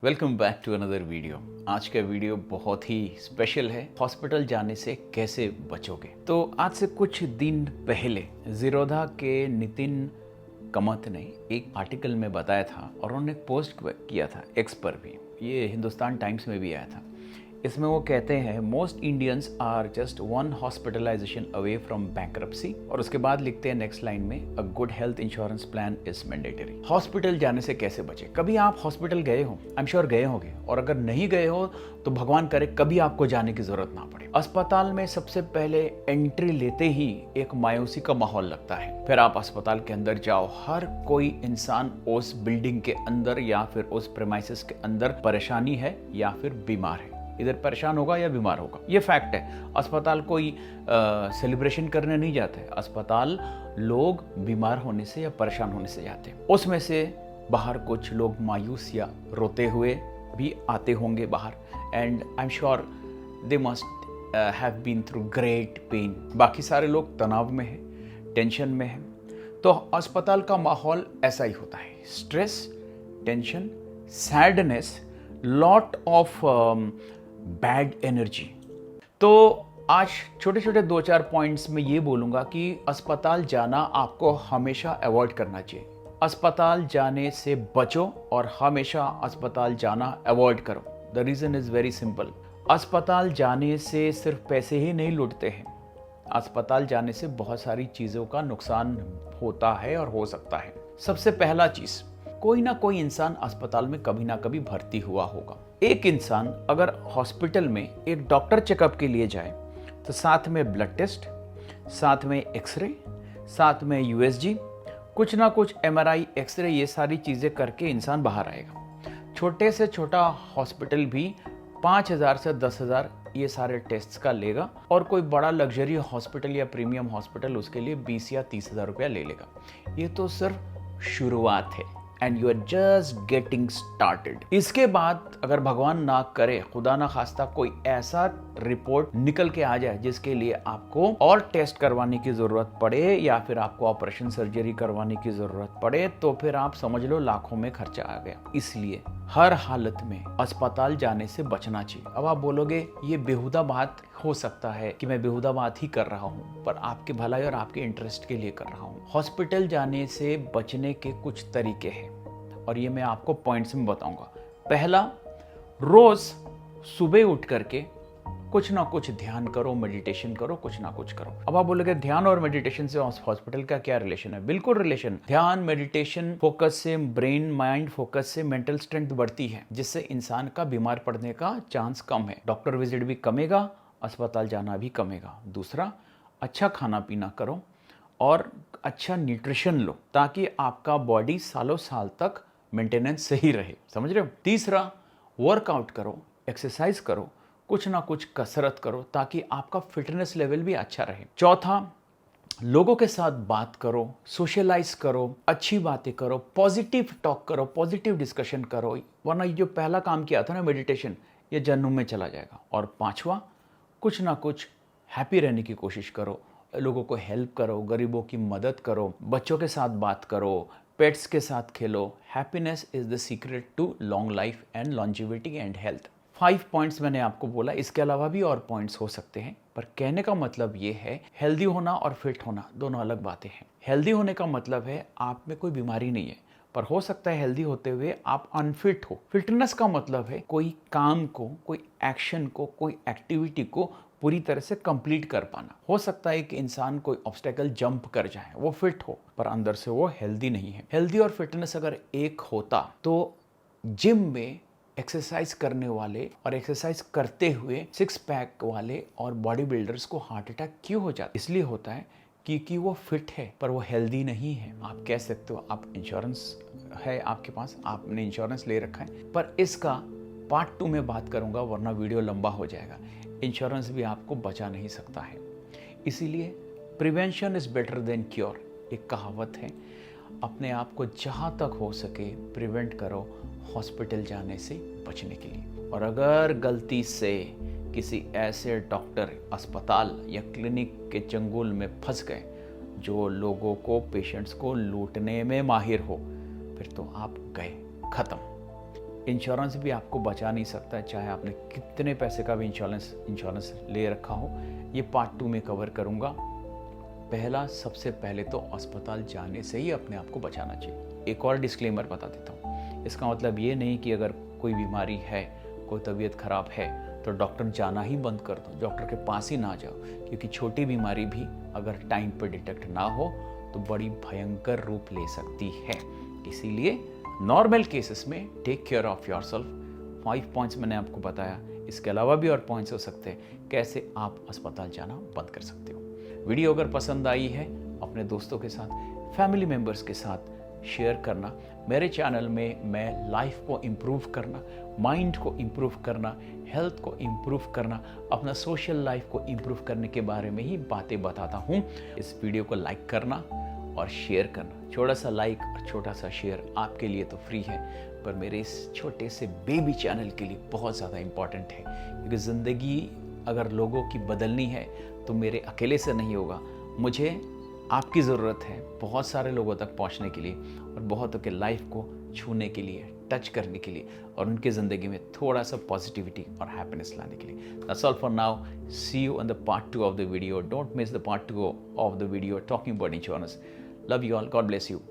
Welcome back to another video. आज का video बहुत ही स्पेशल है। हॉस्पिटल जाने से कैसे बचोगे। तो आज से कुछ दिन पहले जीरोधा के नितिन कामत ने एक आर्टिकल में बताया था और उन्होंने पोस्ट किया था एक्स पर भी, ये हिंदुस्तान टाइम्स में भी आया था। इसमें वो कहते हैं most Indians are just one hospitalization away from bankruptcy, और उसके बाद लिखते हैं नेक्स्ट लाइन में a good health insurance plan is mandatory. Hospital जाने से कैसे बचे। कभी आप हॉस्पिटल गए हो, आई एम श्योर गए होंगे, और अगर नहीं गए हो तो भगवान करे कभी आपको जाने की जरूरत ना पड़े। अस्पताल में सबसे पहले एंट्री लेते ही एक मायूसी का माहौल लगता है। फिर आप अस्पताल के अंदर जाओ, हर कोई इंसान उस बिल्डिंग के अंदर या फिर उस प्रेमाइसिस के अंदर परेशानी है या फिर बीमार है, इधर परेशान होगा या बीमार होगा, ये फैक्ट है। अस्पताल कोई सेलिब्रेशन करने नहीं जाते, अस्पताल लोग बीमार होने से या परेशान होने से जाते हैं। उसमें से बाहर कुछ लोग मायूस या रोते हुए भी आते होंगे बाहर, and I am sure they must have been through great pain. बाकी सारे लोग तनाव में हैं, टेंशन में हैं। तो अस्पताल का माहौल ऐसा ही होता है, stress, tension, sadness, lot of bad energy. तो आज छोटे छोटे 2-4 पॉइंट्स में ये बोलूँगा कि अस्पताल जाना आपको हमेशा अवॉइड करना चाहिए। अस्पताल जाने से बचो और हमेशा अस्पताल जाना अवॉइड करो। The reason is very simple. अस्पताल जाने से सिर्फ पैसे ही नहीं लुटते हैं, अस्पताल जाने से बहुत सारी चीज़ों का नुकसान होता है और हो सकता है। सबसे पहला चीज़, कोई ना कोई इंसान अस्पताल में कभी ना कभी भर्ती हुआ होगा। एक इंसान अगर हॉस्पिटल में एक डॉक्टर चेकअप के लिए जाए तो साथ में ब्लड टेस्ट, साथ में एक्सरे, साथ में यूएसजी, कुछ ना कुछ एमआरआई, एक्सरे, ये सारी चीज़ें करके इंसान बाहर आएगा। छोटे से छोटा हॉस्पिटल भी 5,000 से 10,000 ये सारे टेस्ट्स का लेगा, और कोई बड़ा लग्जरी हॉस्पिटल या प्रीमियम हॉस्पिटल उसके लिए 20 या 30,000 रुपया ले लेगा। ये तो सिर्फ शुरुआत है, and you are just getting started. इसके बाद अगर भगवान ना करे, खुदा ना खास्ता, कोई ऐसा रिपोर्ट निकल के आ जाए जिसके लिए आपको और टेस्ट करवाने की जरूरत पड़े या फिर आपको ऑपरेशन सर्जरी करवाने की जरूरत पड़े, तो फिर आप समझ लो लाखों में खर्चा आ गया। इसलिए हर हालत में अस्पताल जाने से बचना चाहिए। अब आप बोलोगे ये बेहुदा बात हो सकता है कि मैं बेहुदा बात ही कर रहा हूँ, पर आपके भलाई और आपके इंटरेस्ट के लिए कर रहा हूँ। हॉस्पिटल जाने से बचने के कुछ तरीके हैं और ये मैं आपको पॉइंट्स में बताऊंगा। पहला, रोज सुबह उठ करके कुछ ना कुछ ध्यान करो, मेडिटेशन करो, कुछ ना कुछ करो। अब आप बोलोगे ध्यान और मेडिटेशन से हॉस्पिटल का क्या रिलेशन है। बिल्कुल रिलेशन। ध्यान, मेडिटेशन, फोकस से ब्रेन माइंड फोकस से मेंटल स्ट्रेंथ बढ़ती है, जिससे इंसान का बीमार पड़ने का चांस कम है, डॉक्टर विजिट भी कमेगा, अस्पताल जाना भी कमेगा। दूसरा, अच्छा खाना पीना करो और अच्छा न्यूट्रिशन लो ताकि आपका बॉडी सालों साल तक मेंटेनेंस सही रहे, समझ रहे हो। तीसरा, वर्कआउट करो, एक्सरसाइज करो, कुछ ना कुछ कसरत करो ताकि आपका फिटनेस लेवल भी अच्छा रहे। चौथा, लोगों के साथ बात करो, सोशलाइज करो, अच्छी बातें करो, पॉजिटिव टॉक करो, पॉजिटिव डिस्कशन करो, वरना ये जो पहला काम किया था ना मेडिटेशन, ये जहन्नुम में चला जाएगा। और पांचवा, कुछ ना कुछ हैप्पी रहने की कोशिश करो, लोगों को हेल्प करो, गरीबों की मदद करो, बच्चों के साथ बात करो, पेट्स के साथ खेलो। Happiness is the secret to long life and longevity and health. 5 points मैंने आपको बोला, इसके अलावा भी और पॉइंट्स हो सकते हैं, पर कहने का मतलब ये है, हेल्दी होना और फिट होना दोनों अलग बातें हैं। हेल्दी होने का मतलब है आप में कोई बीमारी नहीं है, पर हो सकता है हेल्दी होते हुए आप अनफिट हो। फिटनेस का मतलब है कोई काम को, कोई एक्शन को, कोई एक्टिविटी को पूरी तरह से कंप्लीट कर पाना। हो सकता है कि इंसान कोई ऑब्स्टेकल जंप कर जाए, वो फिट हो, पर अंदर से वो हेल्दी नहीं है। हेल्दी और फिटनेस अगर एक होता तो जिम में एक्सरसाइज करने वाले और एक्सरसाइज करते हुए 6 पैक वाले और बॉडी बिल्डर्स को हार्ट अटैक क्यों हो जाता? इसलिए होता है क्योंकि वो फिट है पर वो हेल्दी नहीं है। आप कह सकते हो आप इंश्योरेंस है आपके पास, आपने इंश्योरेंस ले रखा है, पर इसका पार्ट 2 में बात करूंगा, वरना वीडियो लंबा हो जाएगा। इंश्योरेंस भी आपको बचा नहीं सकता है, इसीलिए prevention is better than cure, एक कहावत है। अपने आप को जहाँ तक हो सके प्रिवेंट करो हॉस्पिटल जाने से बचने के लिए। और अगर गलती से किसी ऐसे डॉक्टर, अस्पताल या क्लिनिक के चंगुल में फंस गए जो लोगों को, पेशेंट्स को लूटने में माहिर हो, फिर तो आप गए, खत्म। इंश्योरेंस भी आपको बचा नहीं सकता है, चाहे आपने कितने पैसे का भी इंश्योरेंस ले रखा हो। ये पार्ट 2 में कवर करूँगा। पहला, सबसे पहले तो अस्पताल जाने से ही अपने आप को बचाना चाहिए। एक और डिस्क्लेमर बता देता हूँ, इसका मतलब ये नहीं कि अगर कोई बीमारी है, कोई तबीयत खराब है तो डॉक्टर जाना ही बंद कर दो, डॉक्टर के पास ही ना जाओ, क्योंकि छोटी बीमारी भी अगर टाइम पर डिटेक्ट ना हो तो बड़ी भयंकर रूप ले सकती है। इसीलिए नॉर्मल केसेस में take care of yourself. 5 points मैंने आपको बताया, इसके अलावा भी और पॉइंट्स हो सकते हैं कैसे आप अस्पताल जाना बंद कर सकते हो। वीडियो अगर पसंद आई है, अपने दोस्तों के साथ, फैमिली मेम्बर्स के साथ शेयर करना। मेरे चैनल में मैं लाइफ को इम्प्रूव करना, माइंड को इम्प्रूव करना, हेल्थ को इम्प्रूव करना, अपना सोशल लाइफ को इम्प्रूव करने के बारे में ही बातें बताता हूँ। इस वीडियो को लाइक करना और शेयर करना। छोटा सा लाइक और छोटा सा शेयर आपके लिए तो फ्री है, पर मेरे इस छोटे से बेबी चैनल के लिए बहुत ज़्यादा इम्पॉर्टेंट है, क्योंकि ज़िंदगी अगर लोगों की बदलनी है तो मेरे अकेले से नहीं होगा। मुझे आपकी ज़रूरत है बहुत सारे लोगों तक पहुंचने के लिए और बहुतों के लाइफ को छूने के लिए, टच करने के लिए और उनके ज़िंदगी में थोड़ा सा पॉजिटिविटी और हैप्पीनेस लाने के लिए। That's all for now. See you on the part 2 of the video. Don't miss the part 2 of the video talking about insurance. Love you all. God bless you.